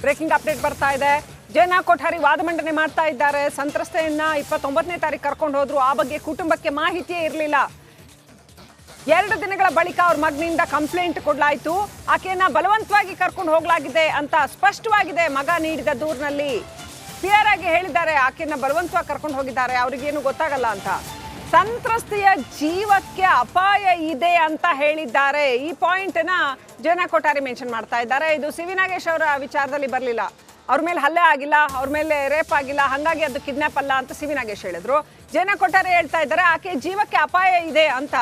Breaking update ಬರ್ತಾ ಇದೆ. China Kothari ವಾದ ಮಂಡನೆ ಮಾಡ್ತಾ ಇದ್ದಾರೆ. ಸಂತ್ರಸ್ತೆಯನ್ನ 29ನೇ ತಾರೀಕು ಕರ್ಕೊಂಡು ಹೋದ್ರು. ಆ ಬಗ್ಗೆ ಕುಟುಂಬಕ್ಕೆ ಮಾಹಿತಿಯೇ ಇರಲಿಲ್ಲ. 2 ದಿನಗಳ ಬಳಿಕ ಅವ್ರ ಮಗನಿಂದ ಕಂಪ್ಲೇಂಟ್ ಕೊಡಲಾಯಿತು. ಆಕೆಯನ್ನ ಬಲವಂತವಾಗಿ ಕರ್ಕೊಂಡು ಹೋಗಲಾಗಿದೆ ಅಂತ ಸ್ಪಷ್ಟವಾಗಿದೆ. ಮಗ ನೀಡಿದ ದೂರಿನಲ್ಲಿ ಕ್ಲಿಯರ್ ಆಗಿ ಹೇಳಿದ್ದಾರೆ, ಆಕೆಯನ್ನ ಬಲವಂತವಾಗಿ ಕರ್ಕೊಂಡು ಹೋಗಿದ್ದಾರೆ, ಅವ್ರಿಗೇನು ಗೊತ್ತಾಗಲ್ಲ ಅಂತ. ಸಂತ್ರಸ್ತೆಯ ಜೀವಕ್ಕೆ ಅಪಾಯ ಇದೆ ಅಂತ ಹೇಳಿದ್ದಾರೆ. ಈ ಪಾಯಿಂಟ್ ನ ಜೈನಾ ಕೊಠಾರಿ ಮೆನ್ಷನ್ ಮಾಡ್ತಾ ಇದ್ದಾರೆ. ಇದು ಸಿ ವಿ ನಾಗೇಶ್ ಅವರ ವಿಚಾರದಲ್ಲಿ ಬರಲಿಲ್ಲ. ಅವ್ರ ಮೇಲೆ ಹಲ್ಲೆ ಆಗಿಲ್ಲ, ಅವ್ರ ಮೇಲೆ ರೇಪ್ ಆಗಿಲ್ಲ, ಹಾಗಾಗಿ ಅದು ಕಿಡ್ನಾಪ್ ಅಲ್ಲ ಅಂತ ಸಿ ವಿ ನಾಗೇಶ್ ಹೇಳಿದ್ರು. ಜೈನಾ ಕೊಠಾರಿ ಹೇಳ್ತಾ ಇದ್ದಾರೆ ಆಕೆ ಜೀವಕ್ಕೆ ಅಪಾಯ ಇದೆ ಅಂತ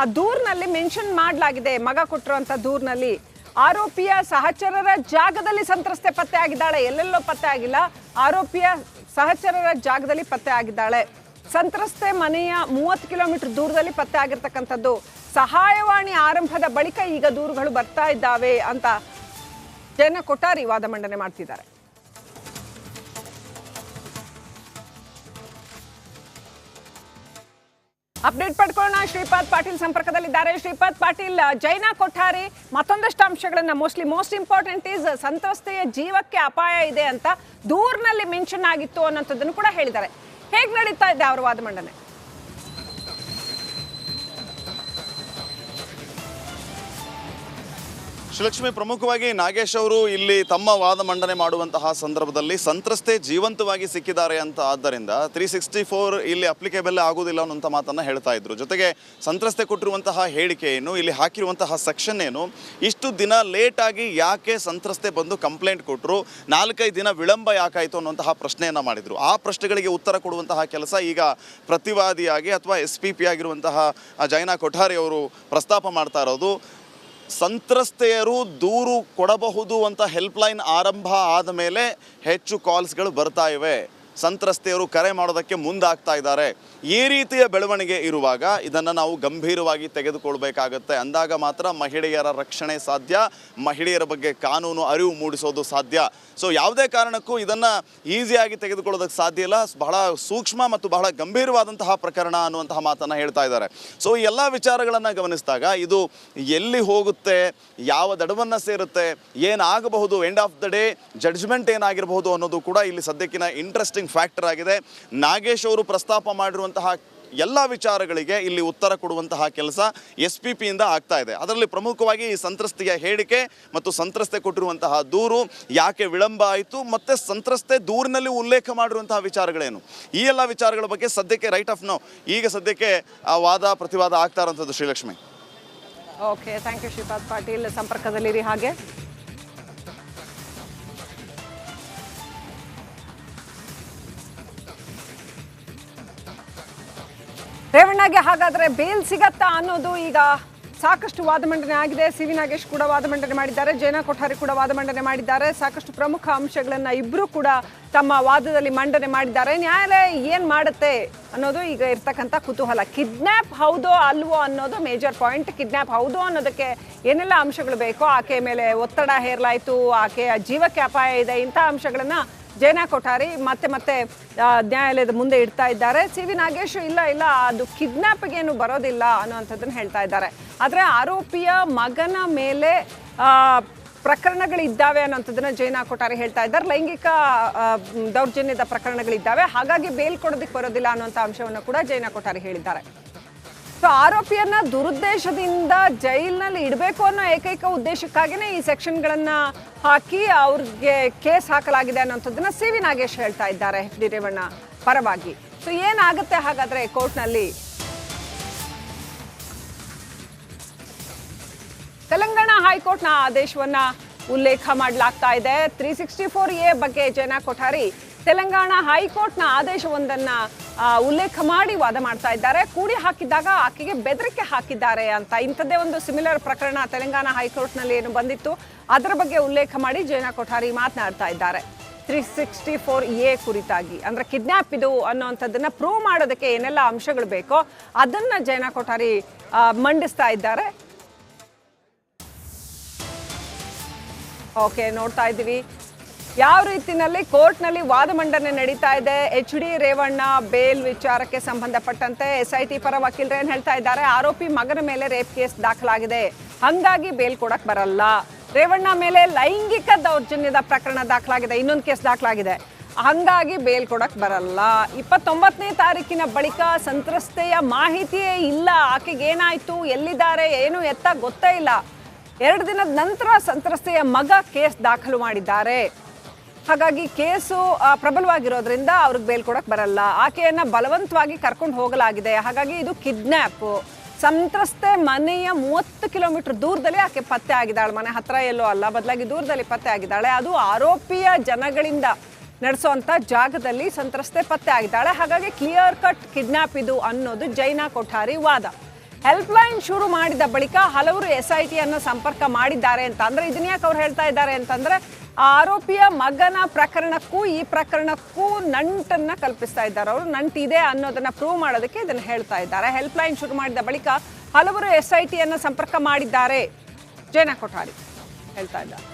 ಆ ದೂರಿನಲ್ಲಿ ಮೆನ್ಷನ್ ಮಾಡಲಾಗಿದೆ. ಮಗ ಕೊಟ್ಟಿರುವಂತ ದೂರಿನಲ್ಲಿ ಆರೋಪಿಯ ಸಹಚರರ ಜಾಗದಲ್ಲಿ ಸಂತ್ರಸ್ತೆ ಪತ್ತೆ ಆಗಿದ್ದಾಳೆ. ಎಲ್ಲೆಲ್ಲೋ ಪತ್ತೆ ಆಗಿಲ್ಲ, ಆರೋಪಿಯ ಸಹಚರರ ಜಾಗದಲ್ಲಿ ಪತ್ತೆ ಆಗಿದ್ದಾಳೆ. ಸಂತ್ರಸ್ತೆ ಮನೆಯ 30 ಕಿಲೋಮೀಟರ್ ದೂರದಲ್ಲಿ ಪತ್ತೆ ಆಗಿರ್ತಕ್ಕಂಥದ್ದು. ಸಹಾಯವಾಣಿ ಆರಂಭದ ಬಳಿಕ ಈಗ ದೂರುಗಳು ಬರ್ತಾ ಇದ್ದಾವೆ ಅಂತ ಜೈನಾ ಕೊಠಾರಿ ವಾದ ಮಂಡನೆ ಮಾಡ್ತಿದ್ದಾರೆ. ಅಪ್ಡೇಟ್ ಪಡ್ಕೊಳ್ಳೋಣ. ಶ್ರೀಪಾದ್ ಪಾಟೀಲ್ ಸಂಪರ್ಕದಲ್ಲಿದ್ದಾರೆ. ಶ್ರೀಪಾದ್ ಪಾಟೀಲ್, ಜೈನಾ ಕೊಠಾರಿ ಮತ್ತೊಂದಷ್ಟು ಅಂಶಗಳನ್ನ ಮೋಸ್ಟ್ ಇಂಪಾರ್ಟೆಂಟ್ ಈಸ್ ಸಂತ್ರಸ್ತೆಯ ಜೀವಕ್ಕೆ ಅಪಾಯ ಇದೆ ಅಂತ ದೂರಿನಲ್ಲಿ ಮೆನ್ಷನ್ ಆಗಿತ್ತು ಅನ್ನೋಂಥದ್ದನ್ನು ಕೂಡ ಹೇಳಿದ್ದಾರೆ. ಹೇಗೆ ನಡೀತಾ ಇದೆ ಅವರ ವಾದ ಮಂಡನೆ? ಶ್ರೀಲಕ್ಷ್ಮಿ, ಪ್ರಮುಖವಾಗಿ ನಾಗೇಶ್ ಅವರು ಇಲ್ಲಿ ತಮ್ಮ ವಾದ ಮಂಡನೆ ಮಾಡುವಂತಹ ಸಂದರ್ಭದಲ್ಲಿ ಸಂತ್ರಸ್ತೆ ಜೀವಂತವಾಗಿ ಸಿಕ್ಕಿದ್ದಾರೆ ಅಂತ ಆದ್ದರಿಂದ 364 ಇಲ್ಲಿ ಅಪ್ಲಿಕೇಬಲ್ ಆಗುವುದಿಲ್ಲ ಅನ್ನುವಂಥ ಮಾತನ್ನು ಹೇಳ್ತಾ ಇದ್ರು. ಜೊತೆಗೆ ಸಂತ್ರಸ್ತೆ ಕೊಟ್ಟಿರುವಂತಹ ಹೇಳಿಕೆ ಏನು, ಇಲ್ಲಿ ಹಾಕಿರುವಂತಹ ಸೆಕ್ಷನ್ ಏನು, ಇಷ್ಟು ದಿನ ಲೇಟ್ ಆಗಿ ಯಾಕೆ ಸಂತ್ರಸ್ತೆ ಬಂದು ಕಂಪ್ಲೇಂಟ್ ಕೊಟ್ಟರು, 4-5 ದಿನ ವಿಳಂಬ ಯಾಕಾಯಿತು ಅನ್ನುವಂತಹ ಪ್ರಶ್ನೆಯನ್ನು ಮಾಡಿದರು. ಆ ಪ್ರಶ್ನೆಗಳಿಗೆ ಉತ್ತರ ಕೊಡುವಂತಹ ಕೆಲಸ ಈಗ ಪ್ರತಿವಾದಿಯಾಗಿ ಅಥವಾ SPP ಆಗಿರುವಂತಹ ಜೈನಾ ಕೊಠಾರಿ ಅವರು ಪ್ರಸ್ತಾಪ ಮಾಡ್ತಾ ಇರೋದು. ಸಂತ್ರಸ್ತೆಯರು ದೂರು ಕೊಡಬಹುದು ಅಂತ ಹೆಲ್ಪ್ಲೈನ್ ಆರಂಭ ಆದ ಮೇಲೆ ಹೆಚ್ಚು ಕಾಲ್ಸ್ಗಳು ಬರ್ತಾ ಇವೆ. ಸಂತ್ರಸ್ತೆಯರು ಕರೆ ಮಾಡೋದಕ್ಕೆ ಮುಂದಾಗ್ತಾ ಇದ್ದಾರೆ. ಈ ರೀತಿಯ ಬೆಳವಣಿಗೆ ಇರುವಾಗ ಇದನ್ನು ನಾವು ಗಂಭೀರವಾಗಿ ತೆಗೆದುಕೊಳ್ಬೇಕಾಗತ್ತೆ. ಅಂದಾಗ ಮಾತ್ರ ಮಹಿಳೆಯರ ರಕ್ಷಣೆ ಸಾಧ್ಯ, ಮಹಿಳೆಯರ ಬಗ್ಗೆ ಕಾನೂನು ಅರಿವು ಮೂಡಿಸೋದು ಸಾಧ್ಯ. ಸೊ ಯಾವುದೇ ಕಾರಣಕ್ಕೂ ಇದನ್ನು ಈಸಿಯಾಗಿ ತೆಗೆದುಕೊಳ್ಳೋದಕ್ಕೆ ಸಾಧ್ಯ ಇಲ್ಲ. ಬಹಳ ಸೂಕ್ಷ್ಮ ಮತ್ತು ಬಹಳ ಗಂಭೀರವಾದಂತಹ ಪ್ರಕರಣ ಅನ್ನುವಂತಹ ಮಾತನ್ನು ಹೇಳ್ತಾ ಇದ್ದಾರೆ. ಸೊ ಈ ಎಲ್ಲ ವಿಚಾರಗಳನ್ನು ಗಮನಿಸಿದಾಗ ಇದು ಎಲ್ಲಿ ಹೋಗುತ್ತೆ, ಯಾವ ದಡವನ್ನು ಸೇರುತ್ತೆ, ಏನಾಗಬಹುದು, end of the day judgment ಏನಾಗಿರಬಹುದು ಅನ್ನೋದು ಕೂಡ ಇಲ್ಲಿ ಸದ್ಯಕ್ಕಿನ ಇಂಟ್ರೆಸ್ಟಿಂಗ್ ಫ್ಯಾಕ್ಟರ್ ಆಗಿದೆ. ನಾಗೇಶ್ ಅವರು ಪ್ರಸ್ತಾಪ ಮಾಡಿರುವಂತಹ ಎಲ್ಲ ವಿಚಾರಗಳಿಗೆ ಇಲ್ಲಿ ಉತ್ತರ ಕೊಡುವಂತಹ ಕೆಲಸ SPP ಇಂದ ಆಗ್ತಾ ಇದೆ. ಅದರಲ್ಲಿ ಪ್ರಮುಖವಾಗಿ ಈ ಸಂತ್ರಸ್ತೆಯ ಹೇಳಿಕೆ ಮತ್ತು ಸಂತ್ರಸ್ತೆ ಕೊಟ್ಟಿರುವಂತಹ ದೂರು ಯಾಕೆ ವಿಳಂಬ ಆಯಿತು, ಮತ್ತು ಸಂತ್ರಸ್ತೆ ದೂರಿನಲ್ಲಿ ಉಲ್ಲೇಖ ಮಾಡಿರುವಂತಹ ವಿಚಾರಗಳೇನು, ಈ ಎಲ್ಲ ವಿಚಾರಗಳ ಬಗ್ಗೆ ಸದ್ಯಕ್ಕೆ ರೈಟ್ ಆಫ್ ನೋ ಈಗ ಸದ್ಯಕ್ಕೆ ವಾದ ಪ್ರತಿವಾದ ಆಗ್ತಾ ಇರೋಂಥದ್ದು. Srilakshmi, okay, thank you Shripad Patil. ಸಂಪರ್ಕದಲ್ಲಿರಿ. ಹಾಗೆ ರೇವಣ್ಣಗೆ ಹಾಗಾದ್ರೆ ಬೇಲ್ ಸಿಗತ್ತಾ ಅನ್ನೋದು ಈಗ ಸಾಕಷ್ಟು ವಾದ ಮಂಡನೆ ಆಗಿದೆ. ಸಿ ವಿ ನಾಗೇಶ್ ಕೂಡ ವಾದ ಮಂಡನೆ ಮಾಡಿದ್ದಾರೆ, ಜೈನಾ ಕೊಠಾರಿ ಕೂಡ ವಾದ ಮಂಡನೆ ಮಾಡಿದ್ದಾರೆ. ಸಾಕಷ್ಟು ಪ್ರಮುಖ ಅಂಶಗಳನ್ನ ಇಬ್ರು ಕೂಡ ತಮ್ಮ ವಾದದಲ್ಲಿ ಮಂಡನೆ ಮಾಡಿದ್ದಾರೆ. ನ್ಯಾಯಾಲಯ ಏನ್ ಮಾಡುತ್ತೆ ಅನ್ನೋದು ಈಗ ಇರ್ತಕ್ಕಂಥ ಕುತೂಹಲ. ಕಿಡ್ನಾಪ್ ಹೌದೋ ಅಲ್ವೋ ಅನ್ನೋದು ಮೇಜರ್ ಪಾಯಿಂಟ್. ಕಿಡ್ನಾಪ್ ಹೌದು ಅನ್ನೋದಕ್ಕೆ ಏನೆಲ್ಲ ಅಂಶಗಳು ಬೇಕೋ, ಆಕೆ ಮೇಲೆ ಒತ್ತಡ ಹೇರಲಾಯಿತು, ಆಕೆಯ ಜೀವಕ್ಕೆ ಅಪಾಯ ಇದೆ, ಇಂಥ ಅಂಶಗಳನ್ನ ಜೈನಾ ಕೊಠಾರಿ ಮತ್ತೆ ನ್ಯಾಯಾಲಯದ ಮುಂದೆ ಇಡ್ತಾ ಇದ್ದಾರೆ. ಸಿ ವಿ ನಾಗೇಶ್ ಇಲ್ಲ ಅದು ಕಿಡ್ನಾಪ್ಗೇನು ಬರೋದಿಲ್ಲ ಅನ್ನೋಂಥದ್ದನ್ನು ಹೇಳ್ತಾ ಇದ್ದಾರೆ. ಆದರೆ ಆರೋಪಿಯ ಮಗನ ಮೇಲೆ ಪ್ರಕರಣಗಳಿದ್ದಾವೆ ಅನ್ನೋಂಥದ್ದನ್ನ ಜೈನಾ ಕೊಠಾರಿ ಹೇಳ್ತಾ ಇದ್ದಾರೆ. ಲೈಂಗಿಕ ದೌರ್ಜನ್ಯದ ಪ್ರಕರಣಗಳಿದ್ದಾವೆ, ಹಾಗಾಗಿ ಬೇಲ್ ಕೊಡೋದಕ್ಕೆ ಬರೋದಿಲ್ಲ ಅನ್ನೋಂಥ ಅಂಶವನ್ನು ಕೂಡ ಜೈನಾ ಕೊಠಾರಿ ಹೇಳಿದ್ದಾರೆ. ಸೊ ಆರೋಪಿಯನ್ನ ದುರುದ್ದೇಶದಿಂದ ಜೈಲಿನಲ್ಲಿ ಇಡಬೇಕು ಅನ್ನೋ ಏಕೈಕ ಉದ್ದೇಶಕ್ಕಾಗಿಯೇ ಈ ಸೆಕ್ಷನ್ಗಳನ್ನ ಹಾಕಿ ಅವ್ರಿಗೆ ಕೇಸ್ ಹಾಕಲಾಗಿದೆ ಅನ್ನೋಂಥದ್ದನ್ನ ಸಿ ವಿ ನಾಗೇಶ್ ಹೇಳ್ತಾ ಇದ್ದಾರೆ HD ರೇವಣ್ಣ ಪರವಾಗಿ. ಸೊ ಏನಾಗುತ್ತೆ ಹಾಗಾದ್ರೆ ಕೋರ್ಟ್ನಲ್ಲಿ? ತೆಲಂಗಾಣ ಹೈಕೋರ್ಟ್ನ ಆದೇಶವನ್ನ ಉಲ್ಲೇಖ ಮಾಡಲಾಗ್ತಾ ಇದೆ. 364A ಬಗ್ಗೆ ಜೈನಾ ಕೊಠಾರಿ ತೆಲಂಗಾಣ ಹೈಕೋರ್ಟ್ನ ಆದೇಶವೊಂದನ್ನ ಉಲ್ಲೇಖ ಮಾಡಿ ವಾದ ಮಾಡ್ತಾ ಇದ್ದಾರೆ. ಕೂಡಿ ಹಾಕಿದ್ದಾಗ ಆಕೆಗೆ ಬೆದರಿಕೆ ಹಾಕಿದ್ದಾರೆ ಅಂತ. ಇಂಥದ್ದೇ ಒಂದು ಸಿಮಿಲರ್ ಪ್ರಕರಣ ತೆಲಂಗಾಣ ಹೈಕೋರ್ಟ್ನಲ್ಲಿ ಏನು ಬಂದಿತ್ತು ಅದರ ಬಗ್ಗೆ ಉಲ್ಲೇಖ ಮಾಡಿ ಜೈನಾ ಕೊಠಾರಿ ಮಾತನಾಡ್ತಾ ಇದ್ದಾರೆ. 364A ಕುರಿತಾಗಿ, ಅಂದ್ರೆ ಕಿಡ್ನಾಪ್ ಇದು ಅನ್ನೋಂಥದ್ದನ್ನ ಪ್ರೂವ್ ಮಾಡೋದಕ್ಕೆ ಏನೆಲ್ಲ ಅಂಶಗಳು ಬೇಕೋ ಅದನ್ನ ಜೈನಾ ಕೊಠಾರಿ ಮಂಡಿಸ್ತಾ ಇದ್ದಾರೆ. ಓಕೆ, ನೋಡ್ತಾ ಇದ್ದೀವಿ ಯಾವ ರೀತಿನಲ್ಲಿ ಕೋರ್ಟ್ನಲ್ಲಿ ವಾದ ಮಂಡನೆ ನಡೀತಾ ಇದೆ. HD ರೇವಣ್ಣ ಬೇಲ್ ವಿಚಾರಕ್ಕೆ ಸಂಬಂಧಪಟ್ಟಂತೆ SIT ಪರ ವಕೀಲರು ಏನು ಹೇಳ್ತಾ ಇದ್ದಾರೆ, ಆರೋಪಿ ಮಗನ ಮೇಲೆ ರೇಪ್ ಕೇಸ್ ದಾಖಲಾಗಿದೆ, ಹಂಗಾಗಿ ಬೇಲ್ ಕೊಡಕ್ ಬರಲ್ಲ. ರೇವಣ್ಣ ಮೇಲೆ ಲೈಂಗಿಕ ದೌರ್ಜನ್ಯದ ಪ್ರಕರಣ ದಾಖಲಾಗಿದೆ, ಇನ್ನೊಂದು ಕೇಸ್ ದಾಖಲಾಗಿದೆ. ಹಂಗಾಗಿ ಬೇಲ್ ಕೊಡಕ್ ಬರಲ್ಲ. 29ನೇ ತಾರೀಕಿನ ಬಳಿಕ ಸಂತ್ರಸ್ತೆಯ ಮಾಹಿತಿಯೇ ಇಲ್ಲ. ಆಕೆಗೆ ಏನಾಯ್ತು, ಎಲ್ಲಿದ್ದಾರೆ, ಏನು ಎತ್ತ ಗೊತ್ತೇ ಇಲ್ಲ. 2 ದಿನದ ನಂತರ ಸಂತ್ರಸ್ತೆಯ ಮಗ ಕೇಸ್ ದಾಖಲು ಮಾಡಿದ್ದಾರೆ. ಹಾಗಾಗಿ ಕೇಸು ಪ್ರಬಲವಾಗಿರೋದ್ರಿಂದ ಅವ್ರಿಗೆ ಬೇಲ್ ಕೊಡಕ್ ಬರಲ್ಲ. ಆಕೆಯನ್ನ ಬಲವಂತವಾಗಿ ಕರ್ಕೊಂಡು ಹೋಗಲಾಗಿದೆ. ಹಾಗಾಗಿ ಇದು ಕಿಡ್ನ್ಯಾಪ್. ಸಂತ್ರಸ್ತೆ ಮನೆಯ 30 ಕಿಲೋಮೀಟರ್ ದೂರದಲ್ಲಿ ಆಕೆ ಪತ್ತೆ ಆಗಿದ್ದಾಳೆ. ಮನೆ ಹತ್ರ ಎಲ್ಲೋ ಅಲ್ಲ, ಬದಲಾಗಿ ದೂರದಲ್ಲಿ ಪತ್ತೆ ಆಗಿದ್ದಾಳೆ. ಅದು ಆರೋಪಿಯ ಜನಗಳಿಂದ ನಡೆಸುವಂಥ ಜಾಗದಲ್ಲಿ ಸಂತ್ರಸ್ತೆ ಪತ್ತೆ ಆಗಿದ್ದಾಳೆ. ಹಾಗಾಗಿ ಕ್ಲಿಯರ್ ಕಟ್ ಕಿಡ್ನ್ಯಾಪ್ ಇದು ಅನ್ನೋದು ಜೈನಾ ಕೊಠಾರಿ ವಾದ. ಹೆಲ್ಪ್ಲೈನ್ ಶುರು ಮಾಡಿದ ಬಳಿಕ ಹಲವರು SIT ಅನ್ನು ಸಂಪರ್ಕ ಮಾಡಿದ್ದಾರೆ ಅಂತ. ಅಂದ್ರೆ ಇದನ್ನ ಯಾಕೆ ಅವ್ರು ಹೇಳ್ತಾ ಇದ್ದಾರೆ ಅಂತಂದ್ರೆ, ಆರೋಪಿಯ ಮಗನ ಪ್ರಕರಣಕ್ಕೂ ಈ ಪ್ರಕರಣಕ್ಕೂ ನಂಟನ್ನ ಕಲ್ಪಿಸ್ತಾ ಇದ್ದಾರೆ. ಅವರು ನಂಟಿದೆ ಅನ್ನೋದನ್ನ ಪ್ರೂವ್ ಮಾಡೋದಕ್ಕೆ ಇದನ್ನ ಹೇಳ್ತಾ ಇದ್ದಾರೆ. ಹೆಲ್ಪ್ಲೈನ್ ಶುರು ಮಾಡಿದ ಬಳಿಕ ಹಲವರು SIT ಅನ್ನು ಸಂಪರ್ಕ ಮಾಡಿದ್ದಾರೆ, ಜೈನಾ ಕೊಠಾರಿ ಹೇಳ್ತಾ ಇದ್ದಾರೆ.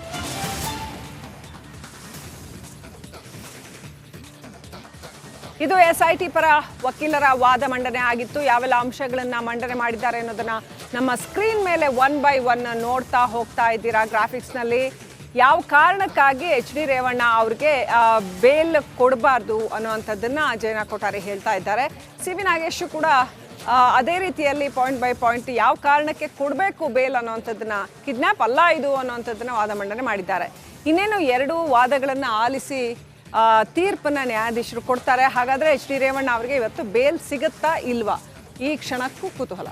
ಇದು SIT ಪರ ವಕೀಲರ ವಾದ ಮಂಡನೆ ಆಗಿತ್ತು. ಯಾವೆಲ್ಲ ಅಂಶಗಳನ್ನ ಮಂಡನೆ ಮಾಡಿದ್ದಾರೆ ಅನ್ನೋದನ್ನ ನಮ್ಮ ಸ್ಕ್ರೀನ್ ಮೇಲೆ 1 by 1 ನೋಡ್ತಾ ಹೋಗ್ತಾ ಇದ್ದೀರಾ ಗ್ರಾಫಿಕ್ಸ್ನಲ್ಲಿ. ಯಾವ ಕಾರಣಕ್ಕಾಗಿ HD ರೇವಣ್ಣ ಅವ್ರಿಗೆ ಬೇಲ್ ಕೊಡಬಾರ್ದು ಅನ್ನುವಂಥದ್ದನ್ನ ಜೈನಾ ಕೊಠಾರಿ ಹೇಳ್ತಾ ಇದ್ದಾರೆ. CV ನಾಗೇಶ್ ಕೂಡ ಅದೇ ರೀತಿಯಲ್ಲಿ ಪಾಯಿಂಟ್ ಬೈ ಪಾಯಿಂಟ್ ಯಾವ ಕಾರಣಕ್ಕೆ ಕೊಡಬೇಕು ಬೇಲ್ ಅನ್ನೋವಂಥದ್ದನ್ನ, ಕಿಡ್ನ್ಯಾಪ್ ಅಲ್ಲ ಇದು ಅನ್ನೋವಂಥದ್ದನ್ನ ವಾದ ಮಂಡನೆ ಮಾಡಿದ್ದಾರೆ. ಇನ್ನೇನು 2 ವಾದಗಳನ್ನು ಆಲಿಸಿ ತೀರ್ಪನ್ನ ನ್ಯಾಯಾಧೀಶರು ಕೊಡ್ತಾರೆ. ಹಾಗಾದ್ರೆ HD ರೇವಣ್ಣ ಅವರಿಗೆ ಇವತ್ತು ಬೇಲ್ ಸಿಗುತ್ತಾ ಇಲ್ವಾ, ಈ ಕ್ಷಣಕ್ಕೂ ಕುತೂಹಲ.